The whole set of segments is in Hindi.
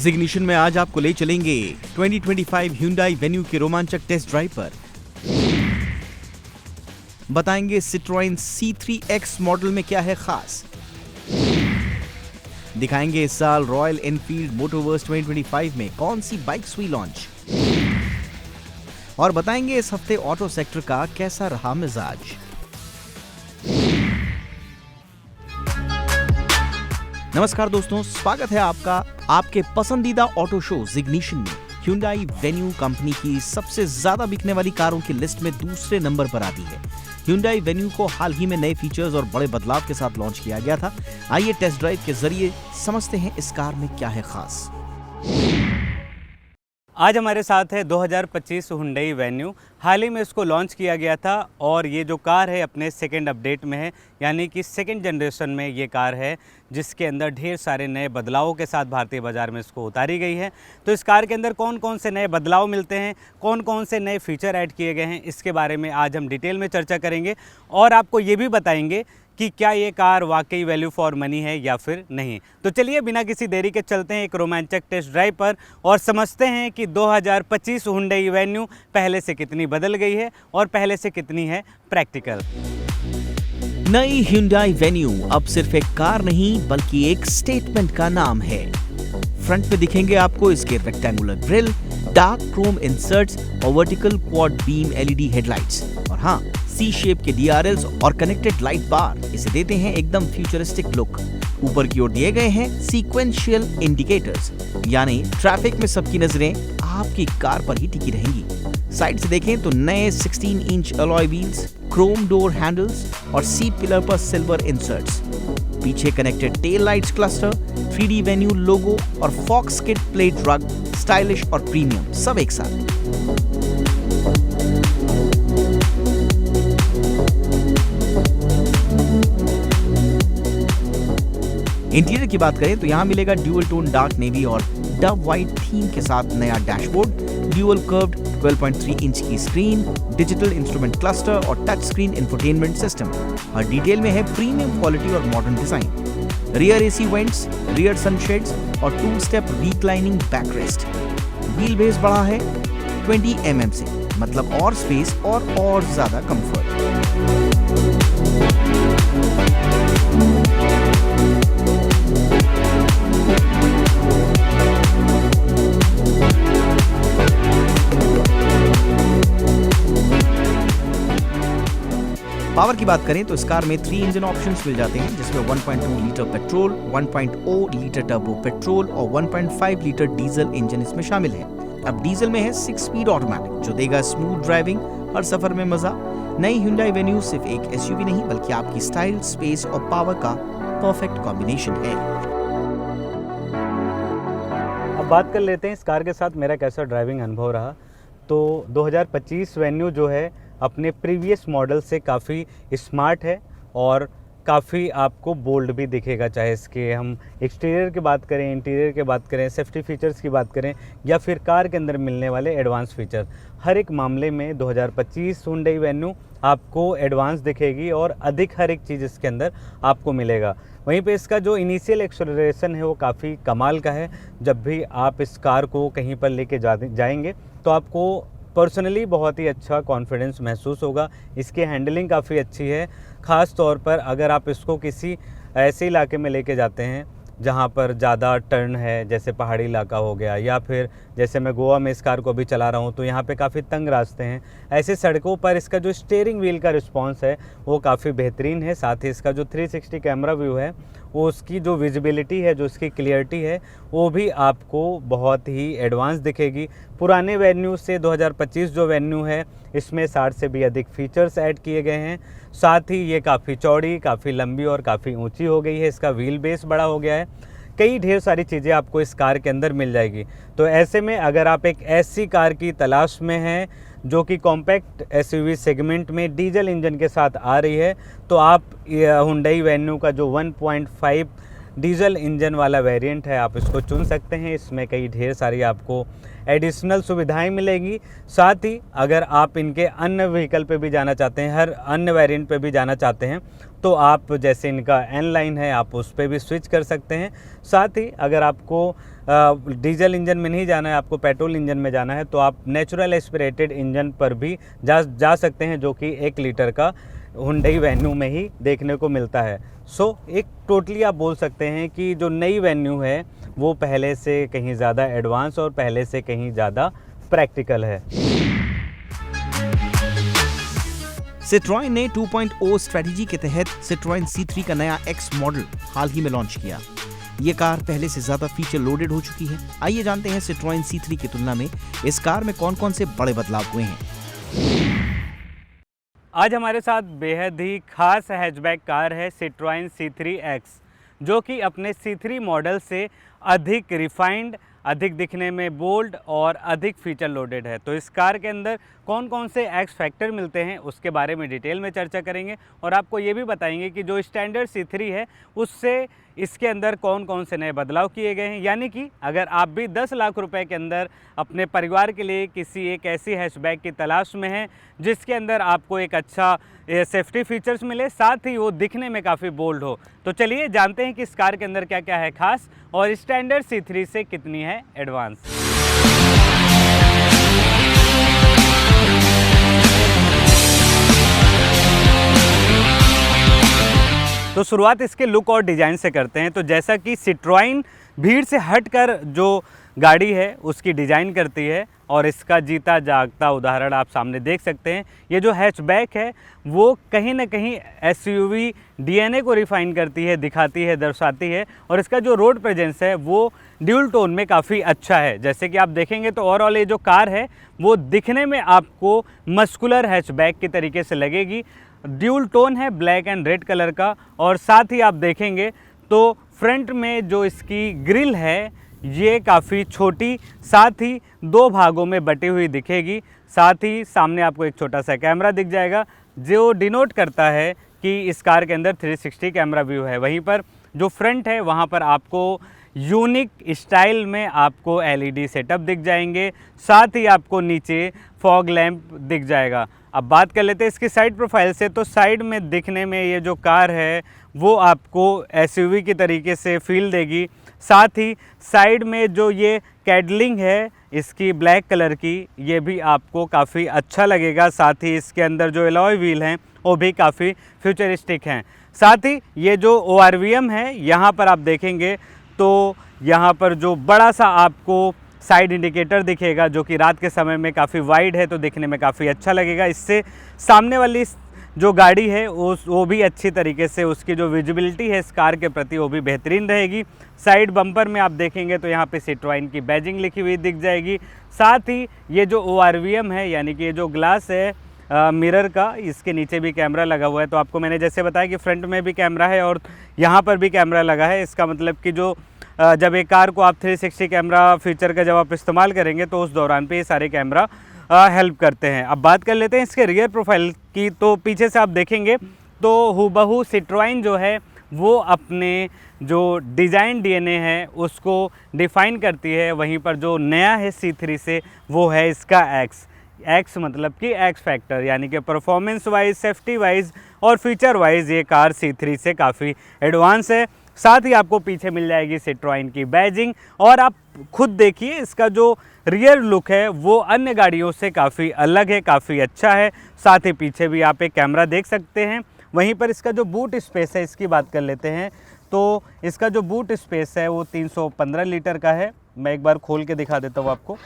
जिग्निशन में आज आपको ले चलेंगे 2025 Hyundai Venue के रोमांचक टेस्ट ड्राइव पर। बताएंगे Citroën C3X मॉडल में क्या है खास। दिखाएंगे इस साल रॉयल एनफील्ड मोटोवर्स 2025 में कौन सी बाइक्स हुई लॉन्च। और बताएंगे इस हफ्ते ऑटो सेक्टर का कैसा रहा मिजाज। नमस्कार दोस्तों, स्वागत है आपका आपके पसंदीदा ऑटो शो जिग्निशन में। Hyundai Venue कंपनी की सबसे ज्यादा बिकने वाली कारों की लिस्ट में दूसरे नंबर पर आती है। Hyundai Venue को हाल ही में नए फीचर्स और बड़े बदलाव के साथ लॉन्च किया गया था। आइए टेस्ट ड्राइव के जरिए समझते हैं इस कार में क्या है खास। आज हमारे साथ है 2025 Hyundai Venue। हाल ही में इसको लॉन्च किया गया था और ये जो कार है अपने सेकंड अपडेट में है, यानी कि सेकंड जनरेशन में ये कार है जिसके अंदर ढेर सारे नए बदलावों के साथ भारतीय बाज़ार में इसको उतारी गई है। तो इस कार के अंदर कौन कौन से नए बदलाव मिलते हैं, कौन कौन से नए फीचर ऐड किए गए हैं, इसके बारे में आज हम डिटेल में चर्चा करेंगे और आपको ये भी बताएंगे कि क्या ये कार वाकई वैल्यू फॉर मनी है या फिर नहीं। तो चलिए बिना किसी देरी के चलते हैं एक रोमांचक टेस्ट ड्राइव पर और समझते हैं कि 2025 Hyundai Venue पहले से कितनी बदल गई है और पहले से कितनी है प्रैक्टिकल। नई Hyundai Venue अब सिर्फ एक कार नहीं बल्कि एक स्टेटमेंट का नाम है। फ्रंट में दिखेंगे आपको इसके rectangular grille, dark chrome inserts और vertical quad beam LED headlights और हाँ, सी शेप के DRLs और कनेक्टेड लाइट बार इसे देते हैं एकदम फ्यूचरिस्टिक लुक। ऊपर की ओर दिए गए हैं सीक्वेंशियल इंडिकेटर्स, यानी ट्रैफिक में सबकी नजरें आपकी कार पर ही टिकी रहेंगी। साइड से देखें तो नए 16 inch alloy wheels, Chrome door handles और सीट पिलर पर सिल्वर इंसर्ट्स। पीछे connected tail lights cluster, 3D Venue लोगो और फॉक्स किट प्लेट रग, स्टाइलिश और प्रीमियम सब एक साथ। इंटीरियर की बात करें तो यहाँ मिलेगा ड्यूअल टोन डार्क नेवी और डव व्हाइट थीम के साथ नया डैशबोर्ड, ड्यूअल कर्व्ड 12.3 इंच की स्क्रीन, डिजिटल इंस्ट्रूमेंट क्लस्टर और टच स्क्रीन इंफोटेनमेंट सिस्टम। हर डिटेल में है प्रीमियम क्वालिटी और modern design. Rear AC vents, rear sunshades और 2 step reclining backrest. Wheel base बड़ा है 20 mm से, मतलब और स्पेस और ज्यादा कंफर्ट। पावर की बात करें तो इस कार में 3 इंजन ऑप्शंस मिल जाते हैं, जिसमें 1.2 litre petrol, 1.0 litre turbo petrol और 1.5 लीटर डीजल इंजन इसमें शामिल है। अब डीजल में है 6 स्पीड ऑटोमेटिक जो देगा स्मूथ ड्राइविंग, हर सफर में मजा। नई Hyundai Venue सिर्फ एक SUV नहीं बल्कि आपकी स्टाइल, स्पेस और पावर का परफेक्ट कॉम्बिनेशन है। अब बात कर लेते हैं इस कार के साथ मेरा कैसा ड्राइविंग अनुभव रहा। तो 2025 Venue जो है अपने प्रीवियस मॉडल से काफ़ी स्मार्ट है और काफ़ी आपको बोल्ड भी दिखेगा, चाहे इसके हम एक्सटीरियर की बात करें, इंटीरियर की बात करें, सेफ्टी फीचर्स की बात करें या फिर कार के अंदर मिलने वाले एडवांस फीचर। हर एक मामले में 2025 Hyundai Venue आपको एडवांस दिखेगी और अधिक हर एक चीज़ इसके अंदर आपको मिलेगा। वहीं पे इसका जो इनिशियल एक्सेलरेशन है वो काफ़ी कमाल का है। जब भी आप इस कार को कहीं पर लेके जाएंगे तो आपको पर्सनली बहुत ही अच्छा कॉन्फिडेंस महसूस होगा। इसकी हैंडलिंग काफ़ी अच्छी है, ख़ास तौर पर अगर आप इसको किसी ऐसे इलाके में लेके जाते हैं जहाँ पर ज़्यादा टर्न है, जैसे पहाड़ी इलाका हो गया या फिर जैसे मैं गोवा में इस कार को अभी चला रहा हूँ तो यहाँ पे काफ़ी तंग रास्ते हैं। ऐसे सड़कों पर इसका जो स्टीयरिंग व्हील का रिस्पांस है वो काफ़ी बेहतरीन है। साथ ही इसका जो 360 कैमरा व्यू है वो उसकी जो विजिबिलिटी है, जो उसकी क्लियरिटी है वो भी आपको बहुत ही एडवांस दिखेगी। पुराने Venue से 2025 जो Venue है इसमें 60 से भी अधिक फीचर्स ऐड किए गए हैं। साथ ही ये काफ़ी चौड़ी, काफ़ी लंबी और काफ़ी ऊंची हो गई है। इसका व्हील बेस बड़ा हो गया है। कई ढेर सारी चीज़ें आपको इस कार के अंदर मिल जाएगी। तो ऐसे में अगर आप एक ऐसी कार की तलाश में हैं जो कि कॉम्पैक्ट SUV सेगमेंट में डीजल इंजन के साथ आ रही है तो आप Hyundai Venue का जो 1.5 डीजल इंजन वाला वेरिएंट है, आप इसको चुन सकते हैं। इसमें कई ढेर सारी आपको एडिशनल सुविधाएं मिलेंगी। साथ ही अगर आप इनके अन्य व्हीकल पे भी जाना चाहते हैं, हर अन्य वेरिएंट पे भी जाना चाहते हैं, तो आप जैसे इनका एन लाइन है आप उस पर भी स्विच कर सकते हैं। साथ ही अगर आपको डीजल इंजन में नहीं जाना है, आपको पेट्रोल इंजन में जाना है, तो आप नेचुरल एस्पिरेटेड इंजन पर भी जा सकते हैं, जो कि 1 लीटर का हुंडई वेन्यू में ही देखने को मिलता है। एक टोटली आप बोल सकते हैं कि जो नई वेन्यू है वो पहले से कहीं ज़्यादा एडवांस और पहले से कहीं ज़्यादा प्रैक्टिकल है। Citroën ने 2.0 स्ट्रेटजी के तहत Citroën C3 का नया X मॉडल हाल ही में लॉन्च किया। ये कार पहले से ज्यादा फीचर लोडेड हो चुकी है। आइए जानते हैं Citroën C3 की तुलना में इस कार में कौन-कौन से बड़े बदलाव हुए हैं। आज हमारे साथ बेहद ही खास हैचबैक कार है Citroën C3X, जो कि अपने C3 मॉडल से अधिक रिफाइंड, अधिक दिखने में बोल्ड और अधिक फीचर लोडेड है। तो इस कार के अंदर कौन कौन से एक्स फैक्टर मिलते हैं उसके बारे में डिटेल में चर्चा करेंगे और आपको ये भी बताएंगे कि जो स्टैंडर्ड C3 है उससे इसके अंदर कौन कौन से नए बदलाव किए गए हैं। यानी कि अगर आप भी 10 लाख रुपए के अंदर अपने परिवार के लिए किसी एक ऐसी हैचबैक की तलाश में हैं जिसके अंदर आपको एक अच्छा सेफ्टी फीचर्स मिले, साथ ही वो दिखने में काफ़ी बोल्ड हो, तो चलिए जानते हैं कि इस कार के अंदर क्या क्या है खास और स्टैंडर्ड C3 से कितनी है एडवांस। तो शुरुआत इसके लुक और डिज़ाइन से करते हैं। तो जैसा कि Citroën भीड़ से हटकर जो गाड़ी है उसकी डिज़ाइन करती है और इसका जीता जागता उदाहरण आप सामने देख सकते हैं। ये जो हैचबैक है वो कहीं ना कहीं SUV DNA को रिफाइन करती है, दिखाती है, दर्शाती है और इसका जो रोड प्रेजेंस है वो ड्यूल टोन में काफ़ी अच्छा है। जैसे कि आप देखेंगे तो ओवरऑल ये जो कार है वो दिखने में आपको मस्कुलर हैचबैक के तरीके से लगेगी। ड्यूल टोन है ब्लैक एंड रेड कलर का और साथ ही आप देखेंगे तो फ्रंट में जो इसकी ग्रिल है ये काफ़ी छोटी, साथ ही 2 भागों में बटी हुई दिखेगी। साथ ही सामने आपको एक छोटा सा कैमरा दिख जाएगा जो डिनोट करता है कि इस कार के अंदर 360 कैमरा व्यू है। वहीं पर जो फ्रंट है वहाँ पर आपको यूनिक स्टाइल में आपको LED सेटअप दिख जाएंगे, साथ ही आपको नीचे फॉग लैंप दिख जाएगा। अब बात कर लेते हैं इसकी साइड प्रोफाइल से। तो साइड में दिखने में ये जो कार है वो आपको SUV की तरीके से फील देगी। साथ ही साइड में जो ये कैडलिंग है इसकी ब्लैक कलर की, ये भी आपको काफ़ी अच्छा लगेगा। साथ ही इसके अंदर जो एलॉय व्हील हैं वो भी काफ़ी फ्यूचरिस्टिक हैं। साथ ही ये जो ORVM है यहाँ पर आप देखेंगे तो यहाँ पर जो बड़ा सा आपको साइड इंडिकेटर दिखेगा जो कि रात के समय में काफ़ी वाइड है तो दिखने में काफ़ी अच्छा लगेगा। इससे सामने वाली जो गाड़ी है वो भी अच्छी तरीके से उसकी जो विजिबिलिटी है इस कार के प्रति वो भी बेहतरीन रहेगी। साइड बम्पर में आप देखेंगे तो यहाँ पे Citroën की बैजिंग लिखी हुई दिख जाएगी। साथ ही ये जो ORVM है यानी कि ये जो ग्लास है मिरर का, इसके नीचे भी कैमरा लगा हुआ है। तो आपको मैंने जैसे बताया कि फ्रंट में भी कैमरा है और यहाँ पर भी कैमरा लगा है। इसका मतलब कि जो जब एक कार को आप 360 कैमरा फीचर का जब आप इस्तेमाल करेंगे तो उस दौरान पे ये सारे कैमरा हेल्प करते हैं। अब बात कर लेते हैं इसके रियर प्रोफाइल की। तो पीछे से आप देखेंगे तो हूबहू Citroën जो है वो अपने जो डिज़ाइन DNA है उसको डिफ़ाइन करती है। वहीं पर जो नया है C3 से वो है इसका X मतलब कि X फैक्टर, यानी कि परफॉर्मेंस वाइज, सेफ्टी वाइज और फीचर वाइज ये कार C3 से काफ़ी एडवांस है। साथ ही आपको पीछे मिल जाएगी Citroën की बैजिंग और आप खुद देखिए इसका जो रियर लुक है वो अन्य गाड़ियों से काफ़ी अलग है, काफ़ी अच्छा है। साथ ही पीछे भी आप एक कैमरा देख सकते हैं। वहीं पर इसका जो बूट स्पेस है इसकी बात कर लेते हैं। तो इसका जो बूट स्पेस है वो 315 लीटर का है। मैं एक बार खोल के दिखा देता हूँ आपको।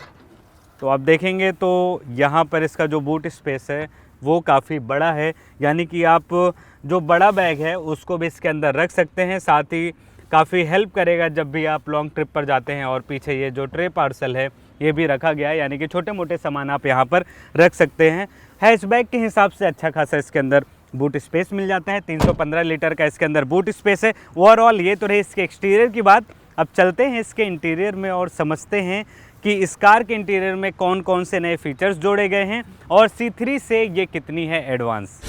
तो आप देखेंगे तो यहाँ पर इसका जो बूट स्पेस है वो काफ़ी बड़ा है, यानी कि आप जो बड़ा बैग है उसको भी इसके अंदर रख सकते हैं। साथ ही काफ़ी हेल्प करेगा जब भी आप लॉन्ग ट्रिप पर जाते हैं। और पीछे ये जो ट्रे पार्सल है ये भी रखा गया है, यानी कि छोटे मोटे सामान आप यहाँ पर रख सकते हैं। हैचबैक के हिसाब से अच्छा खासा इसके अंदर बूट स्पेस मिल जाता है। 315 लीटर का इसके अंदर बूट स्पेस है। ओवरऑल ये तो रही इसके एक्सटीरियर की बात। अब चलते हैं इसके इंटीरियर में और समझते हैं कि इस कार के इंटीरियर में कौन कौन से नए फीचर्स जोड़े गए हैं और C3 से ये कितनी है एडवांस।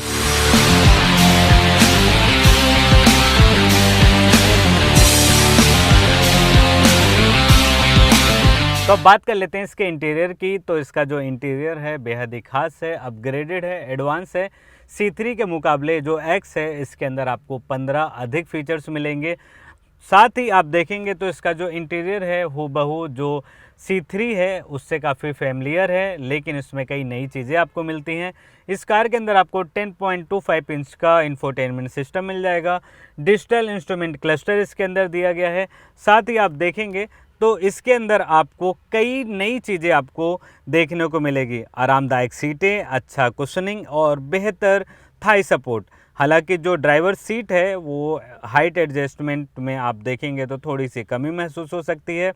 तो अब बात कर लेते हैं इसके इंटीरियर की। तो इसका जो इंटीरियर है बेहद ही खास है, अपग्रेडेड है, एडवांस है। C3 के मुकाबले जो X है इसके अंदर आपको 15 अधिक फीचर्स मिलेंगे। साथ ही आप देखेंगे तो इसका जो इंटीरियर है हूबहू जो C3 है उससे काफ़ी फेमिलियर है, लेकिन इसमें कई नई चीज़ें आपको मिलती हैं। इस कार के अंदर आपको 10.25 इंच का इंफोटेनमेंट सिस्टम मिल जाएगा। डिजिटल इंस्ट्रूमेंट क्लस्टर इसके अंदर दिया गया है। साथ ही आप देखेंगे तो इसके अंदर आपको कई नई चीज़ें आपको देखने को मिलेगी। आरामदायक सीटें, अच्छा कुशनिंग और बेहतर थाई सपोर्ट। हालांकि जो ड्राइवर सीट है वो हाइट एडजस्टमेंट में आप देखेंगे तो थोड़ी सी कमी महसूस हो सकती है।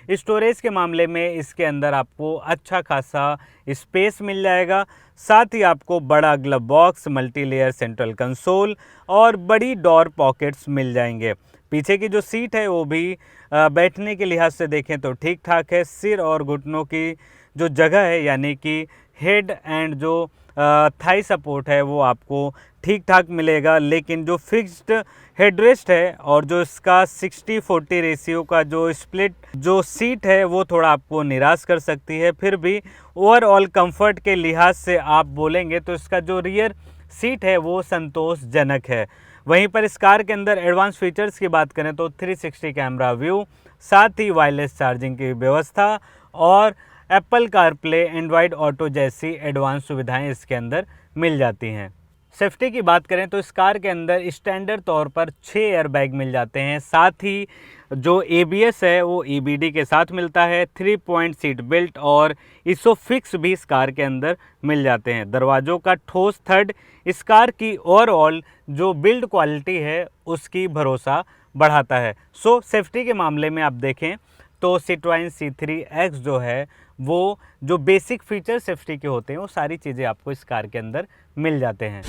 स्टोरेज के मामले में इसके अंदर आपको अच्छा खासा स्पेस मिल जाएगा। साथ ही आपको बड़ा glove box, multi layer central console और बड़ी डोर पॉकेट्स मिल जाएंगे। पीछे की जो सीट है वो भी बैठने के लिहाज से देखें तो ठीक ठाक है। सिर और घुटनों की जो जगह है यानी कि हेड एंड जो थाई सपोर्ट है वो आपको ठीक ठाक मिलेगा, लेकिन जो फिक्स्ड हेडरेस्ट है और जो इसका 60-40 रेशियो का जो स्प्लिट जो सीट है वो थोड़ा आपको निराश कर सकती है। फिर भी ओवरऑल कंफर्ट के लिहाज से आप बोलेंगे तो इसका जो रियर सीट है वो संतोषजनक है। वहीं पर इस कार के अंदर एडवांस फीचर्स की बात करें तो 360 कैमरा व्यू, साथ ही वायरलेस चार्जिंग की व्यवस्था और एप्पल कारप्ले, एंड्रॉयड ऑटो जैसी एडवांस सुविधाएं इसके अंदर मिल जाती हैं। सेफ्टी की बात करें तो इस कार के अंदर स्टैंडर्ड तौर पर 6 एयरबैग मिल जाते हैं। साथ ही जो ABS है वो EBD के साथ मिलता है। 3 पॉइंट सीट बेल्ट और इसोफिक्स भी इस कार के अंदर मिल जाते हैं। दरवाज़ों का ठोस थड इस कार की ओवरऑल जो बिल्ड क्वालिटी है उसकी भरोसा बढ़ाता है। सो सेफ्टी के मामले में आप देखें तो Citroën C3X जो है वो जो बेसिक फीचर सेफ्टी के होते हैं वो सारी चीज़ें आपको इस कार के अंदर मिल जाते हैं।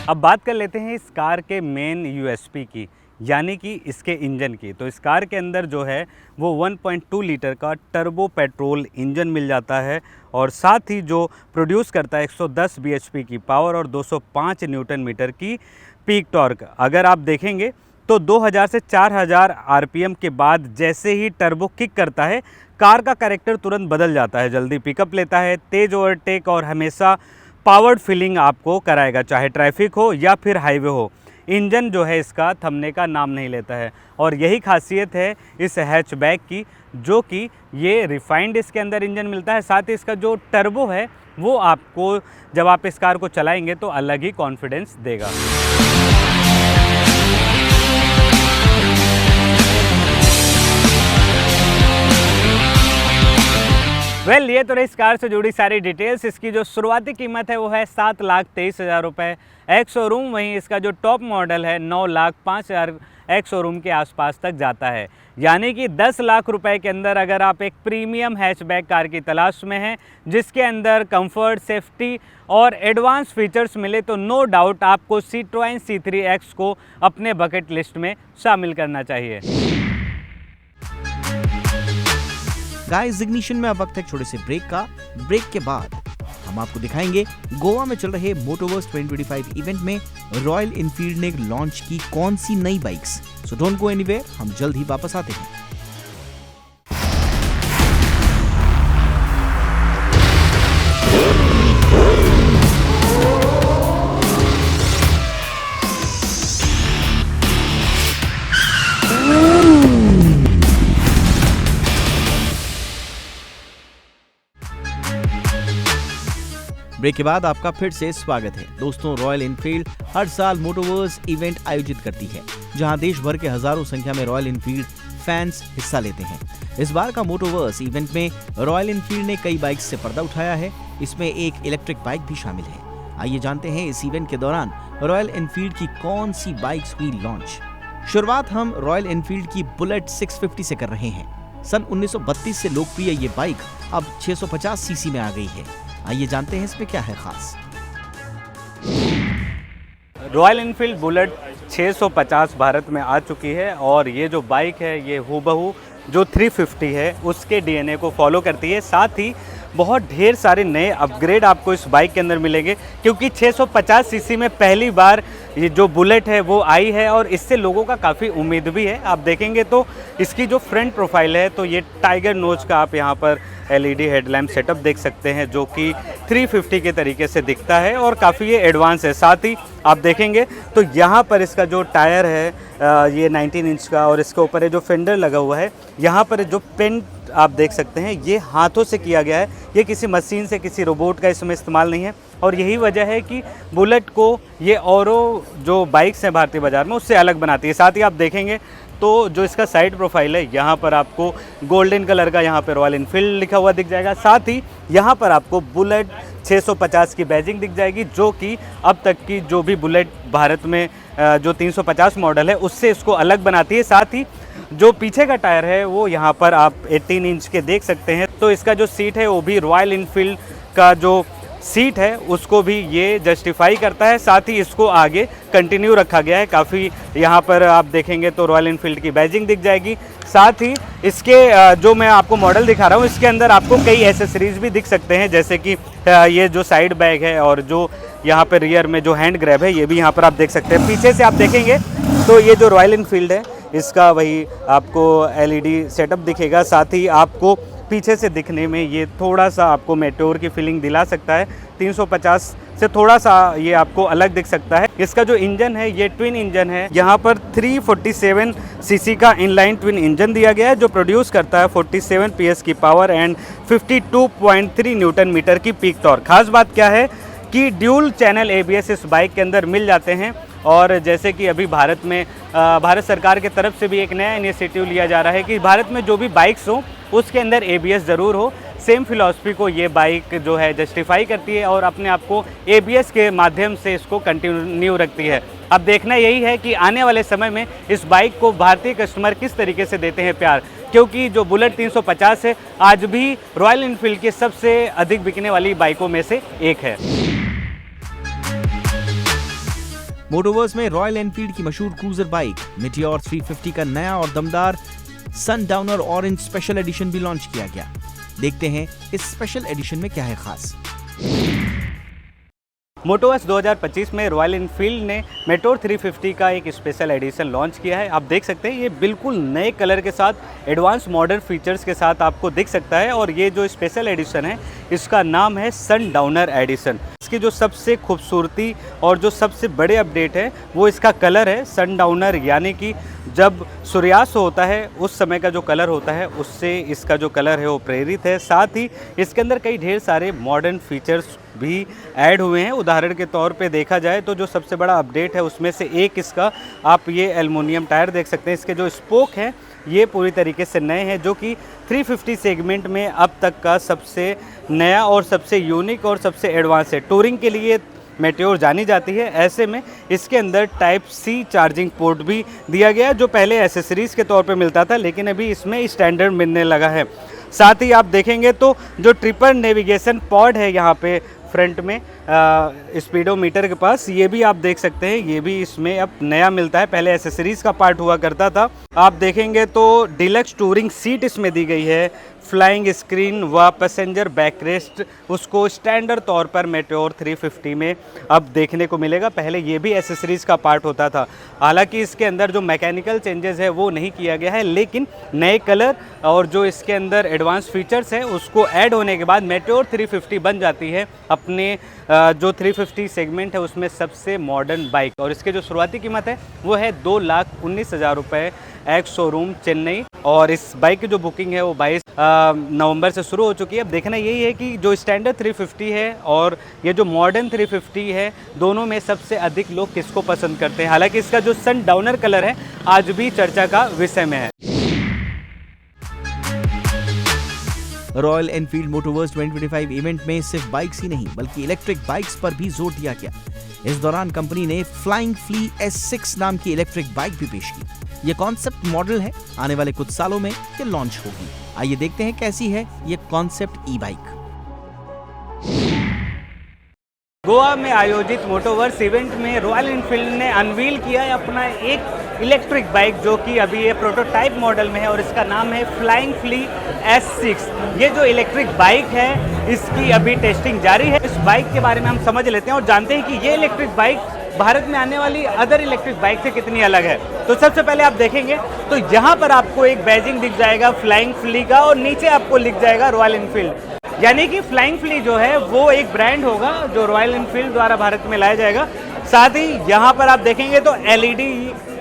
अब बात कर लेते हैं इस कार के मेन USP की, यानी कि इसके इंजन की। तो इस कार के अंदर जो है वो 1.2 लीटर का टर्बो पेट्रोल इंजन मिल जाता है और साथ ही जो प्रोड्यूस करता है 110 bhp की पावर और 205 न्यूटन मीटर की पीक टॉर्क। अगर आप देखेंगे तो 2000 से 4000 RPM के बाद जैसे ही टर्बो किक करता है कार का कैरेक्टर तुरंत बदल जाता है। जल्दी पिकअप लेता है, तेज़ ओवरटेक और हमेशा पावर्ड फीलिंग आपको कराएगा, चाहे ट्रैफिक हो या फिर हाईवे हो। इंजन जो है इसका थमने का नाम नहीं लेता है और यही खासियत है इस हैचबैक की, जो कि ये रिफाइंड इसके अंदर इंजन मिलता है। साथ ही इसका जो टर्बो है वो आपको जब आप इस कार को चलाएंगे तो अलग ही कॉन्फिडेंस देगा। ये तो रही इस कार से जुड़ी सारी डिटेल्स। इसकी जो शुरुआती कीमत है वो है 7,23,000 रुपये एक्स शोरूम। वहीं इसका जो टॉप मॉडल है 9,05,000 एक्स शोरूम के आसपास तक जाता है। यानी कि 10 लाख रुपए के अंदर अगर आप एक प्रीमियम हैचबैक कार की तलाश में हैं जिसके अंदर कंफर्ट, सेफ्टी और एडवांस फीचर्स मिले तो नो डाउट आपको Citroën C3X को अपने बकेट लिस्ट में शामिल करना चाहिए। गाइस, इग्निशन में अब वक्त है छोटे से ब्रेक का। ब्रेक के बाद हम आपको दिखाएंगे गोवा में चल रहे मोटोवर्स 2025 इवेंट में रॉयल एनफील्ड ने लॉन्च की कौन सी नई bikes. So don't go anywhere, हम जल्द ही वापस आते हैं। ब्रेक के बाद आपका फिर से स्वागत है। दोस्तों, रॉयल एनफील्ड हर साल मोटोवर्स इवेंट आयोजित करती है जहां देश भर के हजारों संख्या में रॉयल एनफील्ड फैंस हिस्सा लेते हैं। इस बार का मोटोवर्स इवेंट में रॉयल एनफील्ड ने कई बाइक्स से पर्दा उठाया है। इसमें एक इलेक्ट्रिक बाइक भी शामिल है। आइए जानते हैं इस इवेंट के दौरान रॉयल एनफील्ड की कौन सी बाइक्स हुई लॉन्च। शुरुआत हम रॉयल एनफील्ड की बुलेट 650 से कर रहे हैं। सन 1932 से लोकप्रिय ये बाइक अब 650 सीसी में आ गई है। आइए जानते हैं इसमें क्या है खास। रॉयल एनफील्ड बुलेट 650 भारत में आ चुकी है और ये जो बाइक है ये हूबहू जो 350 है उसके DNA को फॉलो करती है। साथ ही बहुत ढेर सारे नए अपग्रेड आपको इस बाइक के अंदर मिलेंगे, क्योंकि 650 सीसी में पहली बार ये जो बुलेट है वो आई है और इससे लोगों का काफ़ी उम्मीद भी है। आप देखेंगे तो इसकी जो फ्रंट प्रोफाइल है तो ये टाइगर नोज का आप यहाँ पर LED हेडलैम्प सेटअप देख सकते हैं, जो कि 350 के तरीके से दिखता है और काफ़ी ये एडवांस है। साथ ही आप देखेंगे तो यहाँ पर इसका जो टायर है ये 19 इंच का, और इसके ऊपर जो फेंडर लगा हुआ है, यहाँ पर जो पेंट आप देख सकते हैं ये हाथों से किया गया है, ये किसी मशीन से, किसी रोबोट का इसमें इस्तेमाल नहीं है। और यही वजह है कि बुलेट को ये औरों जो बाइक्स हैं भारतीय बाज़ार में उससे अलग बनाती है। साथ ही आप देखेंगे तो जो इसका साइड प्रोफाइल है, यहाँ पर आपको गोल्डन कलर का यहाँ पर रॉयल एनफील्ड लिखा हुआ दिख जाएगा। साथ ही यहाँ पर आपको बुलेट 650 की बैजिंग दिख जाएगी, जो कि अब तक की जो भी बुलेट भारत में जो 350 मॉडल है उससे इसको अलग बनाती है। साथ ही जो पीछे का टायर है वो यहाँ पर आप 18 इंच के देख सकते हैं। तो इसका जो सीट है वो भी रॉयल एनफील्ड का जो सीट है उसको भी ये जस्टिफाई करता है। साथ ही इसको आगे कंटिन्यू रखा गया है। काफ़ी यहाँ पर आप देखेंगे तो रॉयल एनफील्ड की बैजिंग दिख जाएगी। साथ ही इसके जो मैं आपको मॉडल दिखा रहा हूँ इसके अंदर आपको कई एसेसरीज भी दिख सकते हैं, जैसे कि ये जो साइड बैग है और जो यहाँ पर रियर में जो हैंड ग्रैब है ये भी यहाँ पर आप देख सकते हैं। पीछे से आप देखेंगे तो ये जो रॉयल एनफील्ड है इसका वही आपको LED सेटअप दिखेगा। साथ ही आपको पीछे से दिखने में ये थोड़ा सा आपको मेट्योर की फीलिंग दिला सकता है। 350 से थोड़ा सा ये आपको अलग दिख सकता है। इसका जो इंजन है ये ट्विन इंजन है। यहाँ पर 347 सीसी का इनलाइन ट्विन इंजन दिया गया है, जो प्रोड्यूस करता है 47 PS की पावर एंड 52.3 न्यूटन मीटर की पीक टॉर्क। खास बात क्या है कि ड्यूल चैनल ABS इस बाइक के अंदर मिल जाते हैं। और जैसे कि अभी भारत में भारत सरकार के तरफ से भी एक नया इनिशिएटिव लिया जा रहा है कि भारत में जो भी बाइक्स हो उसके अंदर ABS ज़रूर हो। सेम फिलॉसफी को ये बाइक जो है जस्टिफाई करती है और अपने आप को ABS के माध्यम से इसको कंटिन्यू रखती है। अब देखना यही है कि आने वाले समय में इस बाइक को भारतीय कस्टमर किस तरीके से देते हैं प्यार, क्योंकि जो बुलेट 350 है आज भी रॉयल एनफील्ड की सबसे अधिक बिकने वाली बाइकों में से एक है। मोटोवर्स में रॉयल एनफील्ड की मशहूर क्रूजर बाइक मीटियोर 350 का नया और दमदार सनडाउनर ऑरेंज स्पेशल एडिशन भी लॉन्च किया गया। देखते हैं इस स्पेशल एडिशन में क्या है खास। मोटोवर्स 2025 में रॉयल एनफील्ड ने मेट्योर 350 का एक स्पेशल एडिशन लॉन्च किया है। आप देख सकते हैं ये बिल्कुल नए कलर के साथ एडवांस मॉडर्न फीचर्स के साथ आपको दिख सकता है। और ये जो स्पेशल एडिशन है इसका नाम है सनडाउनर एडिशन। इसकी जो सबसे खूबसूरती और जो सबसे बड़े अपडेट है वो इसका कलर है सनडाउनर, यानी कि जब सूर्यास्त होता है उस समय का जो कलर होता है उससे इसका जो कलर है वो प्रेरित है। साथ ही इसके अंदर कई ढेर सारे मॉडर्न फीचर्स भी ऐड हुए हैं। उदाहरण के तौर पे देखा जाए तो जो सबसे बड़ा अपडेट है उसमें से एक इसका आप ये एल्युमिनियम टायर देख सकते हैं। इसके जो स्पोक हैं ये पूरी तरीके से नए हैं, जो कि 350 सेगमेंट में अब तक का सबसे नया और सबसे यूनिक और सबसे एडवांस है। टूरिंग के लिए मेट्योर जानी जाती है। ऐसे में इसके अंदर टाइप C चार्जिंग पोर्ट भी दिया गया है, जो पहले एसेसरीज़ के तौर पे मिलता था लेकिन अभी इसमें स्टैंडर्ड मिलने लगा है। साथ ही आप देखेंगे तो जो ट्रिपल नेविगेशन पॉड है यहाँ पे फ्रंट में स्पीडोमीटर के पास, ये भी आप देख सकते हैं, ये भी इसमें अब नया मिलता है, पहले एसेसरीज़ का पार्ट हुआ करता था। आप देखेंगे तो डिलक्स टूरिंग सीट इसमें दी गई है। फ्लाइंग स्क्रीन व पैसेंजर बैकरेस्ट उसको स्टैंडर्ड तौर पर मेट्योर 350 में अब देखने को मिलेगा। पहले ये भी एसेसरीज़ का पार्ट होता था। हालांकि इसके अंदर जो मैकेनिकल चेंजेस है वो नहीं किया गया है, लेकिन नए कलर और जो इसके अंदर एडवांस फीचर्स है उसको ऐड होने के बाद मेट्योर 350 बन जाती है अपने जो 350 सेगमेंट है उसमें सबसे मॉडर्न बाइक। और इसके जो शुरुआती कीमत है वो है 2,19,000 रुपये एक्स शोरूम चेन्नई। और इस बाइक की जो बुकिंग है वो 22 नवंबर से शुरू हो चुकी है। अब देखना यही है कि जो स्टैंडर्ड 350 है और ये जो मॉडर्न 350 है दोनों में सबसे अधिक लोग किसको पसंद करते हैं। हालांकि इसका जो सनडाउनर कलर है आज भी चर्चा का विषय में है। रॉयल एनफील्ड मोटोवर्स 2025 इवेंट में सिर्फ बाइक्स ही नहीं बल्कि इलेक्ट्रिक बाइक्स पर भी जोर दिया गया। इस दौरान कंपनी ने फ्लाइंग फ्ली S6 नाम की इलेक्ट्रिक बाइक भी पेश की। ये कॉन्सेप्ट मॉडल है, आने वाले कुछ सालों में ये लॉन्च होगी। आइए देखते हैं कैसी है ये कॉन्सेप्ट ई बाइक। गोवा में आयोजित मोटोवर्स इवेंट में रॉयल एनफील्ड ने अनवील किया है अपना एक इलेक्ट्रिक बाइक, जो कि अभी ये प्रोटोटाइप मॉडल में है और इसका नाम है फ्लाइंग फ्ली S6। ये जो इलेक्ट्रिक बाइक है इसकी अभी टेस्टिंग जारी है। इस बाइक के बारे में हम समझ लेते हैं और जानते हैं कि ये इलेक्ट्रिक बाइक भारत में आने वाली अदर इलेक्ट्रिक बाइक से कितनी अलग है। तो सबसे पहले आप देखेंगे तो यहाँ पर आपको एक बैजिंग दिख जाएगा फ्लाइंग फ्ली का, और नीचे आपको लिख जाएगा रॉयल एनफील्ड। यानी कि फ्लाइंग फ्ली जो है वो एक ब्रांड होगा जो रॉयल एनफील्ड द्वारा भारत में लाया जाएगा। साथ ही यहाँ पर आप देखेंगे तो LED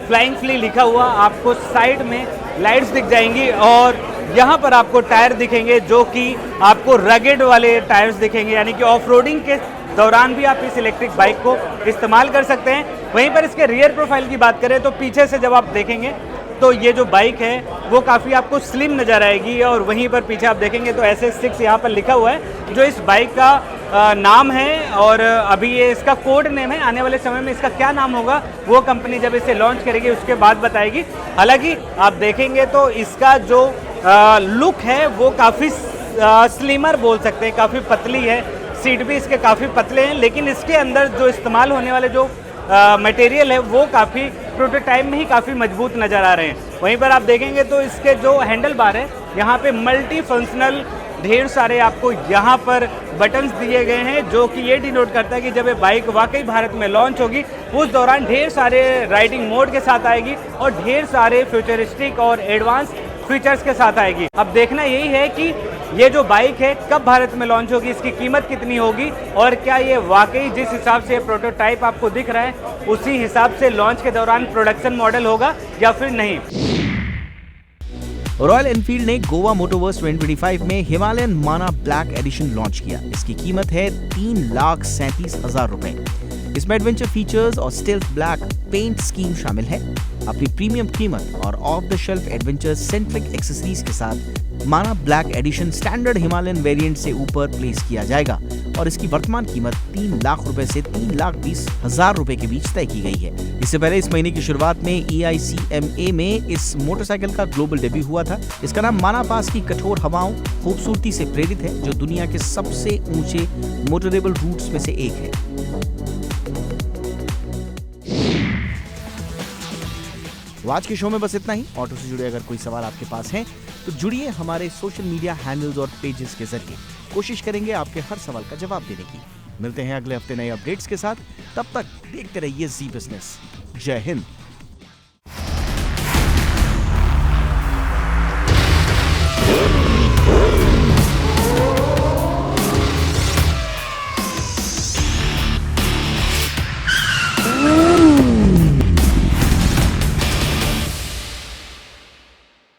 फ्लाइंग फ्ली लिखा हुआ आपको साइड में लाइट्स दिख जाएंगी, और यहाँ पर आपको टायर दिखेंगे जो कि आपको रगेड वाले टायर्स दिखेंगे, यानी कि ऑफ रोडिंग के दौरान भी आप इस इलेक्ट्रिक बाइक को इस्तेमाल कर सकते हैं। वहीं पर इसके रियर प्रोफाइल की बात करें तो पीछे से जब आप देखेंगे तो ये जो बाइक है वो काफ़ी आपको स्लिम नज़र आएगी, और वहीं पर पीछे आप देखेंगे तो SS6 यहाँ पर लिखा हुआ है जो इस बाइक का नाम है, और अभी ये इसका कोड नेम है। आने वाले समय में इसका क्या नाम होगा वो कंपनी जब इसे लॉन्च करेगी उसके बाद बताएगी। हालांकि आप देखेंगे तो इसका जो लुक है वो काफ़ी स्लिमर बोल सकते हैं, काफ़ी पतली है, सीट भी इसके काफ़ी पतले हैं, लेकिन इसके अंदर जो इस्तेमाल होने वाले जो मटेरियल है वो काफ़ी प्रोटोटाइप में ही काफ़ी मजबूत नज़र आ रहे हैं। वहीं पर आप देखेंगे तो इसके जो हैंडल बार है यहाँ पे मल्टी फंक्शनल ढेर सारे आपको यहाँ पर बटन्स दिए गए हैं, जो कि ये डिनोट करता है कि जब ये बाइक वाकई भारत में लॉन्च होगी उस दौरान ढेर सारे राइडिंग मोड के साथ आएगी और ढेर सारे फ्यूचरिस्टिक और एडवांस फीचर्स के साथ आएगी। अब देखना यही है कि ये जो बाइक है कब भारत में लॉन्च होगी, इसकी कीमत कितनी होगी, और क्या ये वाकई जिस हिसाब से प्रोटोटाइप आपको दिख रहा है उसी हिसाब से लॉन्च के दौरान प्रोडक्शन मॉडल होगा या फिर नहीं। रॉयल एनफील्ड ने गोवा मोटोवर्स 2025 में हिमालयन माना ब्लैक एडिशन लॉन्च किया। इसकी कीमत है 3,37,000 रुपए। इसमें एडवेंचर फीचर्स और स्टेल्थ ब्लैक पेंट स्कीम शामिल है। अपनी प्रीमियम कीमत और of the shelf adventure centric accessories के साथ माना black edition standard Himalayan variant से ऊपर प्लेस किया जाएगा, और इसकी वर्तमान कीमत 3 लाख रुपए से 3,20,000 रुपए के बीच तय की गई है। इससे पहले इस महीने की शुरुआत में EICMA में इस मोटरसाइकिल का ग्लोबल डेब्यू हुआ था। इसका नाम माना पास की कठोर हवाओं खूबसूरती से प्रेरित है, जो दुनिया के सबसे ऊंचे मोटरेबल रूट्स में से एक है। आज के शो में बस इतना ही। ऑटो से जुड़े अगर कोई सवाल आपके पास है तो जुड़िए हमारे सोशल मीडिया हैंडल्स और पेजेस के जरिए। कोशिश करेंगे आपके हर सवाल का जवाब देने की। मिलते हैं अगले हफ्ते नए अपडेट्स के साथ। तब तक देखते रहिए जी बिजनेस। जय हिंद।